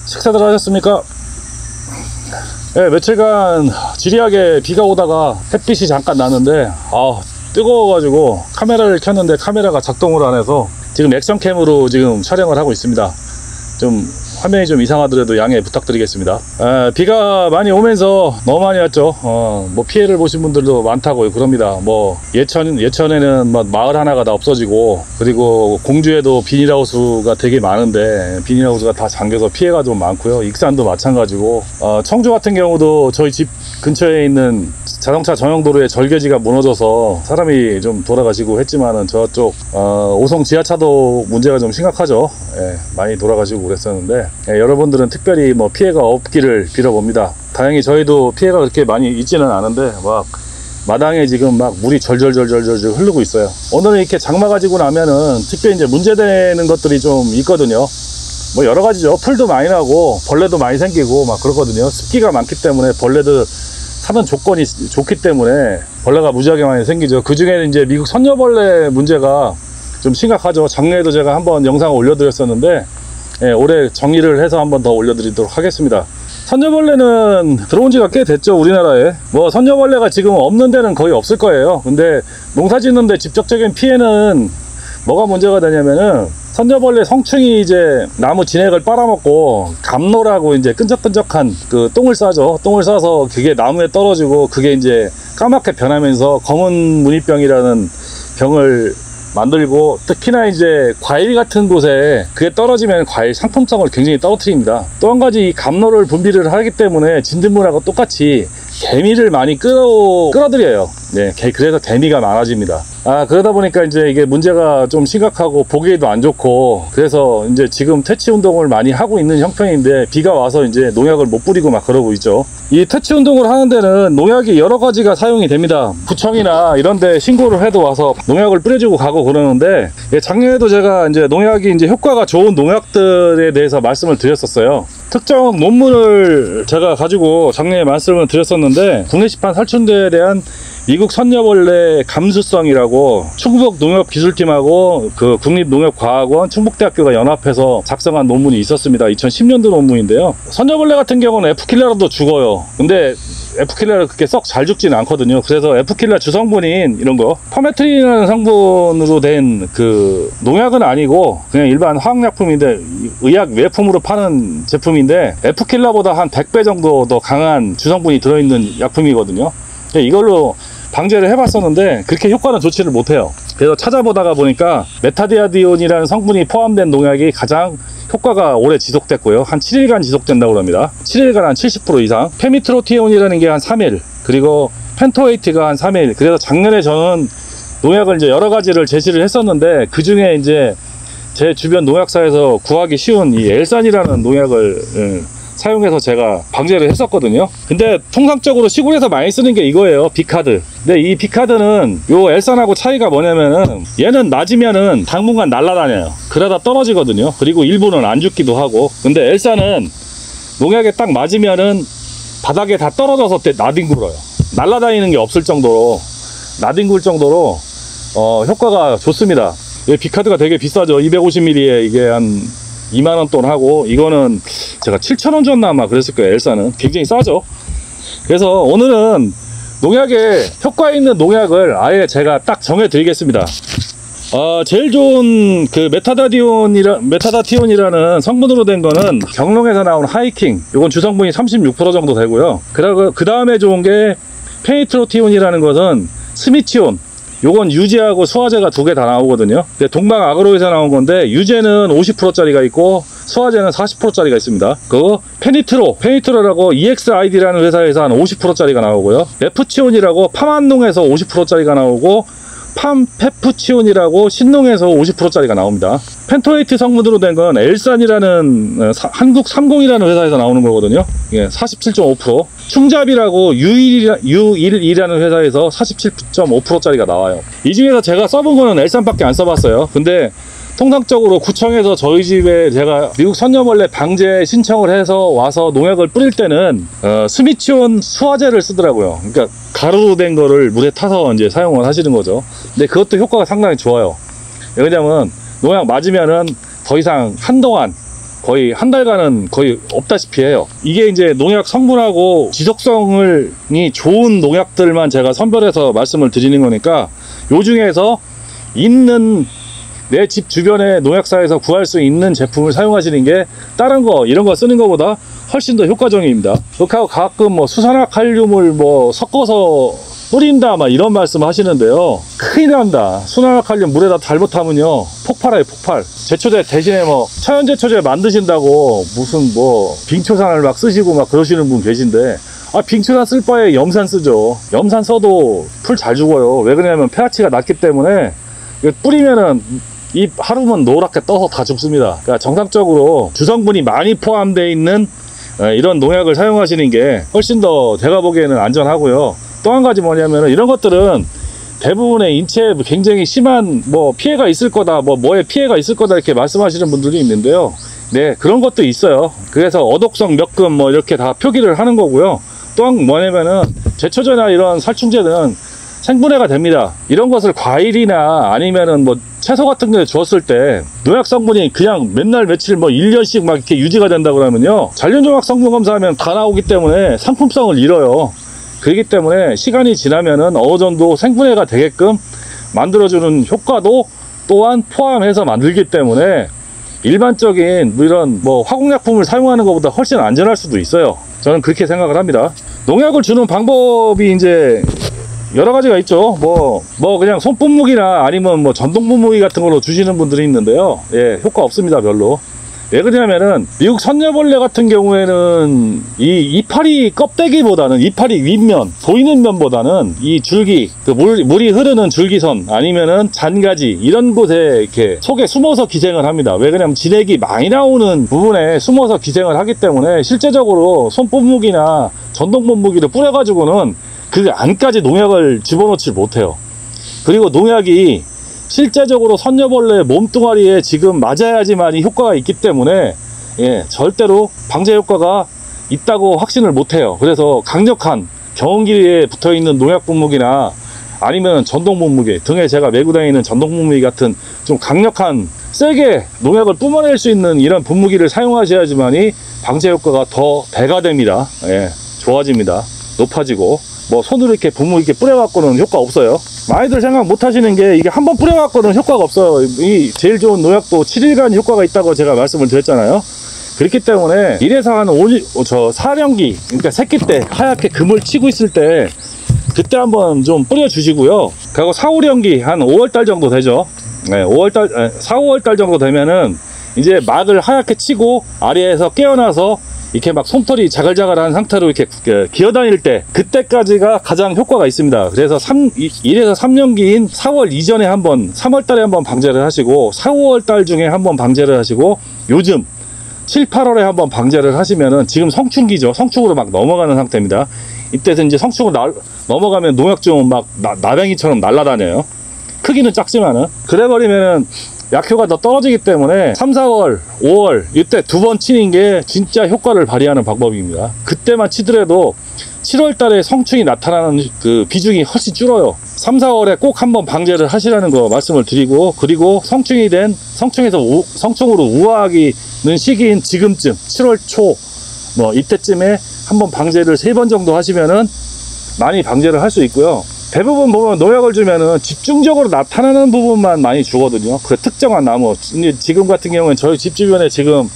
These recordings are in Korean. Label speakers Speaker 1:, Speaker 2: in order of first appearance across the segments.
Speaker 1: 식사들 하셨습니까? 네, 며칠간 지리하게 비가 오다가 햇빛이 잠깐 나는데 뜨거워가지고 카메라를 켰는데 카메라가 작동을 안 해서 지금 액션캠으로 지금 촬영을 하고 있습니다. 좀 화면이 좀 이상하더라도 양해 부탁드리겠습니다. 비가 많이 오면서 너무 많이 왔죠. 뭐 피해를 보신 분들도 많다고 그럽니다. 뭐 예천에는 뭐 마을 하나가 다 없어지고, 그리고 공주에도 비닐하우스가 되게 많은데 비닐하우스가 다 잠겨서 피해가 좀 많고요. 익산도 마찬가지고, 청주 같은 경우도 저희 집 근처에 있는 자동차 전용도로에 절개지가 무너져서 사람이 좀 돌아가시고 했지만은, 저쪽 오송 지하차도 문제가 좀 심각하죠. 예, 많이 돌아가시고 그랬었는데, 여러분들은 특별히 뭐 피해가 없기를 빌어봅니다. 다행히 저희도 피해가 그렇게 많이 있지는 않은데 막 마당에 지금 막 물이 절절절절 흐르고 있어요. 오늘은 이렇게 장마가 지고 나면은 특별히 이제 문제되는 것들이 좀 있거든요. 뭐 여러 가지죠. 풀도 많이 나고 벌레도 많이 생기고 막 그렇거든요. 습기가 많기 때문에 벌레들 사는 조건이 좋기 때문에 벌레가 무지하게 많이 생기죠. 그 중에는 이제 미국 선녀벌레 문제가 좀 심각하죠. 작년에도 제가 한번 영상을 올려드렸었는데, 예, 올해 정리를 해서 한번 더 올려드리도록 하겠습니다. 선녀벌레는 들어온 지가 꽤 됐죠, 우리나라에. 뭐 선녀벌레가 지금 없는 데는 거의 없을 거예요. 근데 농사 짓는데 직접적인 피해는 뭐가 문제가 되냐면은, 선녀벌레 성충이 이제 나무 진액을 빨아먹고 감로라고 이제 끈적끈적한 그 똥을 싸죠. 똥을 싸서 그게 나무에 떨어지고 그게 이제 까맣게 변하면서 검은 무늬병이라는 병을 만들고, 특히나 이제 과일 같은 곳에 그게 떨어지면 과일 상품성을 굉장히 떨어뜨립니다. 또 한 가지, 이 감로를 분비를 하기 때문에 진딧물하고 똑같이 개미를 많이 끌어들여요. 네, 그래서 개미가 많아집니다. 그러다 보니까 이제 이게 문제가 좀 심각하고 보기에도 안 좋고, 그래서 이제 지금 퇴치 운동을 많이 하고 있는 형편인데, 비가 와서 이제 농약을 못 뿌리고 막 그러고 있죠. 이 퇴치 운동을 하는 데는 농약이 여러 가지가 사용이 됩니다. 구청이나 이런 데 신고를 해도 와서 농약을 뿌려주고 가고 그러는데, 작년에도 제가 이제 농약이 이제 효과가 좋은 농약들에 대해서 말씀을 드렸었어요. 특정 논문을 제가 가지고 작년에 말씀을 드렸었는데, 국내 시판 살충제에 대한 미국 선녀벌레 감수성이라고 충북농협기술팀하고 그 국립농협과학원 충북대학교가 연합해서 작성한 논문이 있었습니다. 2010년도 논문인데요. 선녀벌레 같은 경우는 F킬러라도 죽어요. 근데 F킬러를 그렇게 썩 잘 죽지는 않거든요. 그래서 F킬러 주성분인 이런 거, 퍼메트린이라는 성분으로 된 그 농약은 아니고 그냥 일반 화학약품인데, 의약 외품으로 파는 제품인데, F킬러보다 한 100배 정도 더 강한 주성분이 들어있는 약품이거든요. 이걸로 방제를 해봤었는데 그렇게 효과는 좋지를 못해요. 그래서 찾아보다가 보니까 메타디아디온이라는 성분이 포함된 농약이 가장 효과가 오래 지속됐고요. 한 7일간 지속된다고 합니다. 7일간 한 70% 이상. 페미트로티온이라는 게 한 3일, 그리고 펜토에이트가 한 3일. 그래서 작년에 저는 농약을 이제 여러 가지를 제시를 했었는데, 그 중에 이제 제 주변 농약사에서 구하기 쉬운 이 엘산이라는 농약을 사용해서 제가 방제를 했었거든요. 근데 통상적으로 시골에서 많이 쓰는 게 이거예요, 비카드. 근데 이 비카드는 요 엘산하고 차이가 뭐냐면은, 얘는 낮으면은 당분간 날아다녀요. 그러다 떨어지거든요. 그리고 일부는 안 죽기도 하고. 근데 엘산은 농약에 딱 맞으면은 바닥에 다 떨어져서 나뒹굴어요. 날아다니는 게 없을 정도로, 나뒹굴 정도로 효과가 좋습니다. 이 비카드가 되게 비싸죠. 250ml에 이게 한 2만원 돈 하고, 이거는 제가 7,000원 줬나 아마 그랬을 거예요. 엘사는 굉장히 싸죠. 그래서 오늘은 농약에 효과 있는 농약을 아예 제가 딱 정해 드리겠습니다. 제일 좋은 그 메타다티온이라는 성분으로 된 거는 경농에서 나온 하이킹, 요건 주성분이 36% 정도 되고요. 그 다음에 좋은 게 페니트로티온이라는 것은 스미치온, 요건 유제하고 수화제가 두 개 다 나오거든요. 동방 아그로에서 나온 건데, 유제는 50%짜리가 있고 수화제는 40%짜리가 있습니다. 그 페니트로라고 EXID라는 회사에서 한 50%짜리가 나오고요. 레프치온이라고 파만농에서 50%짜리가 나오고, 팜페프치온이라고 신농에서 50%짜리가 나옵니다. 펜토에이트 성분으로 된 건 엘산이라는 한국30이라는 회사에서 나오는 거거든요. 예, 47.5%. 충잡이라고 U1이라는 회사에서 47.5%짜리가 나와요. 이 중에서 제가 써본 거는 엘산밖에 안 써봤어요. 근데 통상적으로 구청에서 저희 집에 제가 미국 선녀벌레 방제 신청을 해서 와서 농약을 뿌릴 때는 스미치온 수화제를 쓰더라고요. 그러니까 가루로 된 거를 물에 타서 이제 사용을 하시는 거죠. 근데 그것도 효과가 상당히 좋아요. 왜냐면 농약 맞으면은 더 이상 한동안 거의 한 달간은 거의 없다시피 해요. 이게 이제 농약 성분하고 지속성이 좋은 농약들만 제가 선별해서 말씀을 드리는 거니까 요 중에서 있는 내 집 주변의 농약사에서 구할 수 있는 제품을 사용하시는 게 다른 거 이런 거 쓰는 것보다 훨씬 더 효과적입니다. 그렇게 하고 가끔 뭐 수산화칼륨을 뭐 섞어서 뿌린다 막 이런 말씀 하시는데요, 큰일 납니다. 수산화칼륨 물에다 잘못하면요 폭발해요, 폭발. 제초제 대신에 뭐 천연제초제 만드신다고 무슨 뭐 빙초산을 막 쓰시고 막 그러시는 분 계신데, 빙초산 쓸 바에 염산 쓰죠. 염산 써도 풀 잘 죽어요. 왜 그러냐면 pH가 낮기 때문에 뿌리면은 이 하루면 노랗게 떠서 다 죽습니다. 그러니까 정상적으로 주성분이 많이 포함되어 있는 이런 농약을 사용하시는 게 훨씬 더 제가 보기에는 안전하고요. 또 한 가지 뭐냐면 이런 것들은 대부분의 인체에 굉장히 심한 뭐 피해가 있을 거다, 뭐에 피해가 있을 거다 이렇게 말씀하시는 분들이 있는데요. 네, 그런 것도 있어요. 그래서 어독성 몇 금 뭐 이렇게 다 표기를 하는 거고요. 또한 뭐냐면은 제초제나 이런 살충제는 생분해가 됩니다. 이런 것을 과일이나 아니면은 뭐 채소 같은 데 주었을 때 농약 성분이 그냥 맨날 며칠 뭐 1년씩 막 이렇게 유지가 된다 그러면요, 잔류종합 성분 검사하면 다 나오기 때문에 상품성을 잃어요. 그렇기 때문에 시간이 지나면은 어느 정도 생분해가 되게끔 만들어주는 효과도 또한 포함해서 만들기 때문에 일반적인 이런 뭐 화공약품을 사용하는 것보다 훨씬 안전할 수도 있어요. 저는 그렇게 생각을 합니다. 농약을 주는 방법이 이제 여러 가지가 있죠. 뭐 그냥 손분무기나 아니면 뭐 전동분무기 같은 걸로 주시는 분들이 있는데요, 예, 효과 없습니다, 별로. 왜 그러냐면은 미국 선녀벌레 같은 경우에는 이 이파리 껍데기보다는 이파리 윗면 보이는 면보다는 이 줄기, 그 물이 흐르는 줄기선 아니면은 잔가지 이런 곳에 이렇게 속에 숨어서 기생을 합니다. 왜 그러냐면 진액이 많이 나오는 부분에 숨어서 기생을 하기 때문에 실제적으로 손분무기나 전동분무기를 뿌려가지고는 그 안까지 농약을 집어넣지 못해요. 그리고 농약이 실제적으로 선녀벌레 몸뚱아리에 지금 맞아야지만이 효과가 있기 때문에, 예, 절대로 방제 효과가 있다고 확신을 못해요. 그래서 강력한 경운기에 붙어있는 농약 분무기나 아니면 전동 분무기 등에 제가 메고 다니는 전동 분무기 같은 좀 강력한 세게 농약을 뿜어낼 수 있는 이런 분무기를 사용하셔야지만이 방제 효과가 더 배가 됩니다. 예, 좋아집니다. 높아지고. 뭐 손으로 이렇게 이렇게 뿌려갖고는 효과 없어요. 많이들 생각 못 하시는 게 이게 한번 뿌려갖고는 효과가 없어요. 이 제일 좋은 농약도 7일간 효과가 있다고 제가 말씀을 드렸잖아요. 그렇기 때문에 이래서 한 4년기, 그러니까 새끼 때 하얗게 금을 치고 있을 때 그때 한번 좀 뿌려주시고요. 그리고 4, 5년기 한 5월달 정도 되죠. 네, 4, 5월달 정도 되면은 이제 막을 하얗게 치고 아래에서 깨어나서 이렇게 막 솜털이 자글자글한 상태로 이렇게 기어다닐 때, 그때까지가 가장 효과가 있습니다. 그래서 1에서 3년기인 4월 이전에 한번, 3월 달에 한번 방제를 하시고 4, 5월 달 중에 한번 방제를 하시고 요즘 7, 8월에 한번 방제를 하시면은, 지금 성충기죠. 성충으로 막 넘어가는 상태입니다. 이때서 이제 성충으로 넘어가면 농약종은 막 나뱅이처럼 날아다녀요. 크기는 작지만은. 그래버리면은 약효가 더 떨어지기 때문에 3, 4월, 5월 이때 두 번 치는 게 진짜 효과를 발휘하는 방법입니다. 그때만 치더라도 7월 달에 성충이 나타나는 그 비중이 훨씬 줄어요. 3, 4월에 꼭 한번 방제를 하시라는 거 말씀을 드리고, 그리고 성충에서 성충으로 우화하기는 시기인 지금쯤 7월 초 뭐 이때쯤에 한번 방제를 3번 정도 하시면은 많이 방제를 할 수 있고요. 대부분 보면 농약을 주면은 집중적으로 나타나는 부분만 많이 주거든요. 그 특정한 나무. 지금 같은 경우는 저희 집 주변에 지금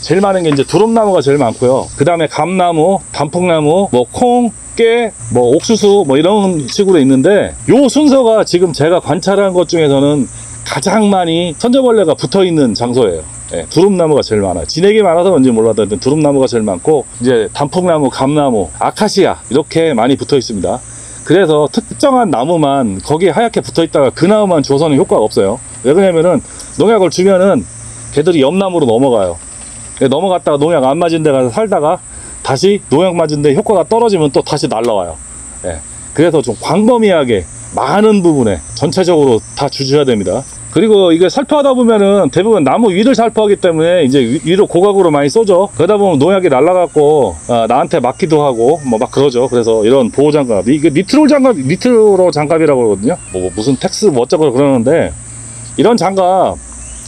Speaker 1: 제일 많은 게 이제 두릅나무가 제일 많고요. 그 다음에 감나무, 단풍나무, 뭐 콩, 깨, 뭐 옥수수, 뭐 이런 식으로 있는데, 요 순서가 지금 제가 관찰한 것 중에서는 가장 많이 선저벌레가 붙어 있는 장소예요. 예, 두릅나무가 제일 많아요. 진액이 많아서 그런지 몰라도 두릅나무가 제일 많고, 이제 단풍나무, 감나무, 아카시아 이렇게 많이 붙어 있습니다. 그래서 특정한 나무만 거기에 하얗게 붙어 있다가 그 나무만 줘서는 효과가 없어요. 왜 그러냐면은 농약을 주면은 걔들이 옆나무로 넘어가요. 넘어갔다가 농약 안 맞은 데 가서 살다가 다시 농약 맞은 데 효과가 떨어지면 또 다시 날라와요. 예. 그래서 좀 광범위하게 많은 부분에 전체적으로 다 주셔야 됩니다. 그리고 이게 살포하다 보면은 대부분 나무 위를 살포하기 때문에 이제 위로 고각으로 많이 쏘죠. 그러다 보면 농약이 날아갖고 나한테 맞기도 하고 뭐 막 그러죠. 그래서 이런 보호장갑, 이게 니트로 장갑이라고 그러거든요. 뭐 무슨 텍스 뭐 어쩌고 그러는데, 이런 장갑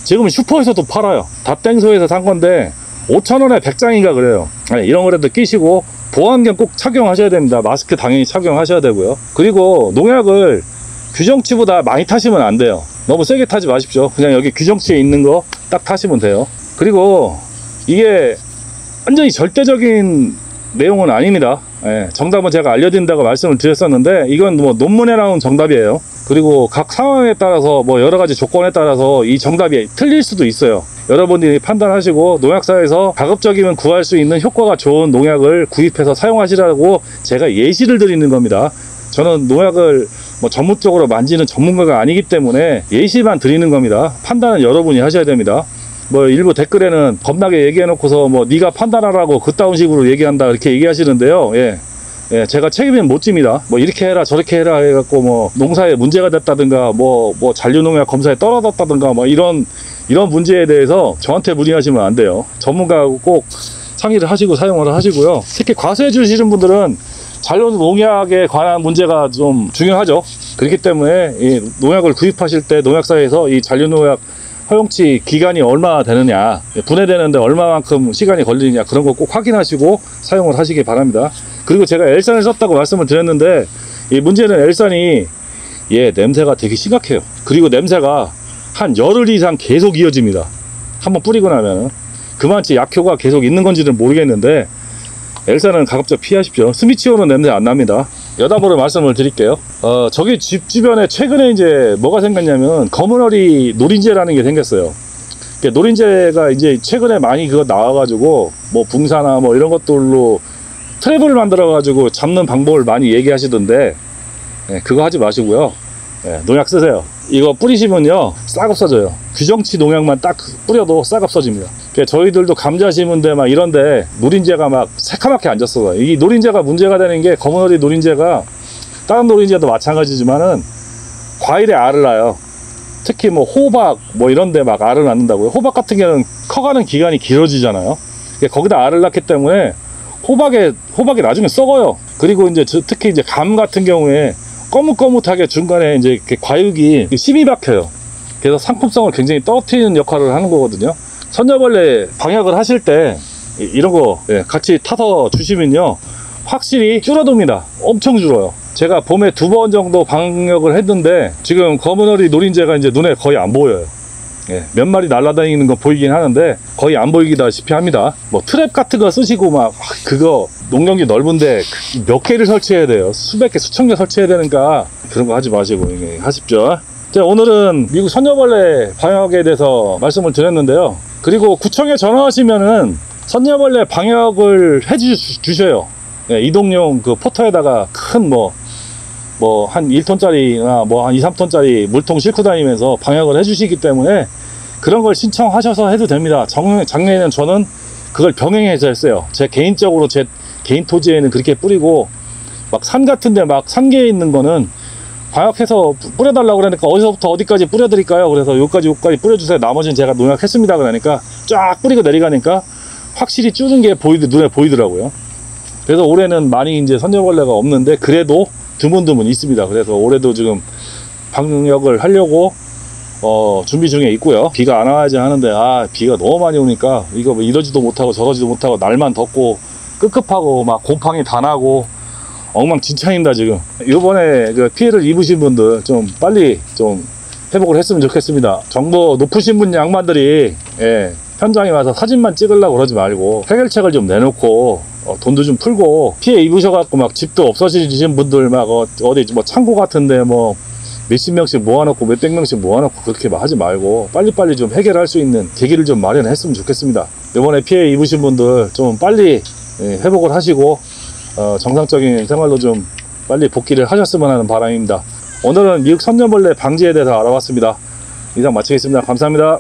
Speaker 1: 지금 슈퍼에서도 팔아요. 닷땡소에서 산 건데 5,000원에 100장인가 그래요. 이런 거라도 끼시고 보안경 꼭 착용하셔야 됩니다. 마스크 당연히 착용하셔야 되고요. 그리고 농약을 규정치보다 많이 타시면 안 돼요. 너무 세게 타지 마십시오. 그냥 여기 규정치에 있는 거 딱 타시면 돼요. 그리고 이게 완전히 절대적인 내용은 아닙니다. 정답은 제가 알려드린다고 말씀을 드렸었는데, 이건 뭐 논문에 나온 정답이에요. 그리고 각 상황에 따라서 뭐 여러 가지 조건에 따라서 이 정답이 틀릴 수도 있어요. 여러분들이 판단하시고 농약사에서 가급적이면 구할 수 있는 효과가 좋은 농약을 구입해서 사용하시라고 제가 예시를 드리는 겁니다. 저는 농약을 뭐 전문적으로 만지는 전문가가 아니기 때문에 예시만 드리는 겁니다. 판단은 여러분이 하셔야 됩니다. 뭐 일부 댓글에는 겁나게 얘기해놓고서 뭐 네가 판단하라고 그따운 식으로 얘기한다 이렇게 얘기하시는데요. 제가 책임은 못 집니다. 뭐 이렇게 해라 저렇게 해라 해갖고 뭐 농사에 문제가 됐다든가 뭐 잔류농약 검사에 떨어졌다든가 뭐 이런 문제에 대해서 저한테 문의하시면 안 돼요. 전문가하고 꼭 상의를 하시고 사용을 하시고요. 특히 과수해 주시는 분들은 잔류농약에 관한 문제가 좀 중요하죠. 그렇기 때문에 이 농약을 구입하실 때 농약사에서 이 잔류농약 허용치 기간이 얼마나 되느냐, 분해되는데 얼마만큼 시간이 걸리느냐, 그런 거 꼭 확인하시고 사용을 하시기 바랍니다. 그리고 제가 엘산을 썼다고 말씀을 드렸는데, 이 문제는 엘산이 냄새가 되게 심각해요. 그리고 냄새가 한 열흘 이상 계속 이어집니다. 한번 뿌리고 나면 그만치 약효가 계속 있는 건지는 모르겠는데, 엘산은 가급적 피하십시오. 스미치오는 냄새 안 납니다. 여담으로 말씀을 드릴게요. 저기 집 주변에 최근에 이제 뭐가 생겼냐면 검은어리 노린재라는 게 생겼어요. 노린재가 이제 최근에 많이 그거 나와가지고 뭐 붕사나 뭐 이런 것들로 트랩을 만들어가지고 잡는 방법을 많이 얘기하시던데, 그거 하지 마시고요. 농약 쓰세요. 이거 뿌리시면요 싹 없어져요. 규정치 농약만 딱 뿌려도 싹 없어집니다. 저희들도 감자 심은데 막 이런데 노린재가 막 새카맣게 앉았어요. 이 노린재가 문제가 되는 게, 검은어리 노린재가 다른 노린재도 마찬가지지만은 과일에 알을 낳아요. 특히 뭐 호박 뭐 이런데 막 알을 낳는다고요. 호박 같은 경우는 커가는 기간이 길어지잖아요. 거기다 알을 낳기 때문에 호박이 나중에 썩어요. 그리고 이제 특히 이제 감 같은 경우에 거뭇거뭇하게 중간에 이제 이렇게 과육이 심이 박혀요. 그래서 상품성을 굉장히 떨어뜨리는 역할을 하는 거거든요. 선녀벌레 방역을 하실 때 이런 거 같이 타서 주시면요 확실히 줄어듭니다. 엄청 줄어요. 제가 봄에 2번 정도 방역을 했는데 지금 검은어리 노린재가 이제 눈에 거의 안 보여요. 몇 마리 날아다니는 건 보이긴 하는데 거의 안 보이기다시피 합니다. 뭐 트랩 같은 거 쓰시고 막 그거 농경지 넓은데 몇 개를 설치해야 돼요. 수백 개, 수천 개 설치해야 되니까 그런 거 하지 마시고 하십시오. 자, 오늘은 미국 선녀벌레 방역에 대해서 말씀을 드렸는데요. 그리고 구청에 전화하시면은 선녀벌레 방역을 해주셔요. 이동용 그 포터에다가 큰 한 1톤짜리나 뭐 한 2, 3톤짜리 물통 싣고 다니면서 방역을 해주시기 때문에 그런 걸 신청하셔서 해도 됩니다. 작년에는 저는 그걸 병행해서 했어요. 제 개인적으로 제 개인 토지에는 그렇게 뿌리고, 막 산 같은데 막 산계에 있는 거는 방역해서 뿌려달라고 그러니까 어디서부터 어디까지 뿌려드릴까요? 그래서 여기까지 뿌려주세요. 나머지는 제가 농약했습니다. 그러니까 쫙 뿌리고 내려가니까 확실히 줄은 게 눈에 보이더라고요. 그래서 올해는 많이 이제 선녀벌레가 없는데 그래도 드문드문 있습니다. 그래서 올해도 지금 방역을 하려고 준비 중에 있고요. 비가 안 와야지 하는데 비가 너무 많이 오니까 이거 뭐 이러지도 못하고 저러지도 못하고 날만 덥고 끄급하고 막 곰팡이 다 나고 엉망진창입니다. 지금 이번에 그 피해를 입으신 분들 좀 빨리 좀 회복을 했으면 좋겠습니다. 정보 높으신 분 양반들이 현장에 와서 사진만 찍으려고 그러지 말고 해결책을 좀 내놓고 돈도 좀 풀고, 피해 입으셔갖고 막 집도 없어지신 분들 막 어디 뭐 창고 같은데 뭐 몇십 명씩 모아놓고 몇백 명씩 모아놓고 그렇게 막 하지 말고 빨리빨리 좀 해결할 수 있는 계기를 좀 마련했으면 좋겠습니다. 이번에 피해 입으신 분들 좀 빨리 회복을 하시고 정상적인 생활로 좀 빨리 복귀를 하셨으면 하는 바람입니다. 오늘은 미국 선녀벌레 방지에 대해서 알아봤습니다. 이상 마치겠습니다. 감사합니다.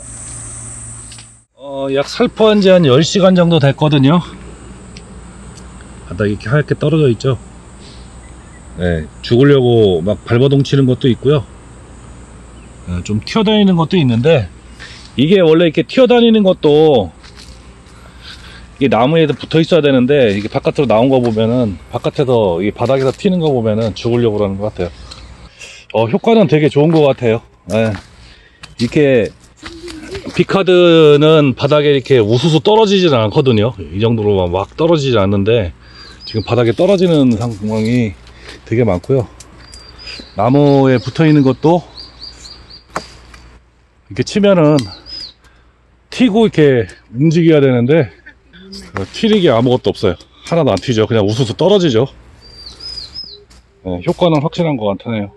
Speaker 1: 약 살포한 지 한 10시간 정도 됐거든요. 바닥이 이렇게 하얗게 떨어져 있죠. 죽으려고 막 발버둥 치는 것도 있고요. 좀 튀어다니는 것도 있는데, 이게 원래 이렇게 튀어다니는 것도 이게 나무에 붙어 있어야 되는데, 이게 바깥으로 나온 거 보면은, 바깥에서 이 바닥에서 튀는 거 보면은 죽으려고 그러는 것 같아요. 효과는 되게 좋은 것 같아요. 예. 이렇게 비카드는 바닥에 이렇게 우수수 떨어지질 않거든요. 이 정도로 막 떨어지지 않는데 지금 바닥에 떨어지는 상황이 되게 많고요. 나무에 붙어 있는 것도 이렇게 치면은 튀고 이렇게 움직여야 되는데 튀는 게 아무것도 없어요. 하나도 안 튀죠. 그냥 우수수 떨어지죠. 효과는 확실한 것 같네요.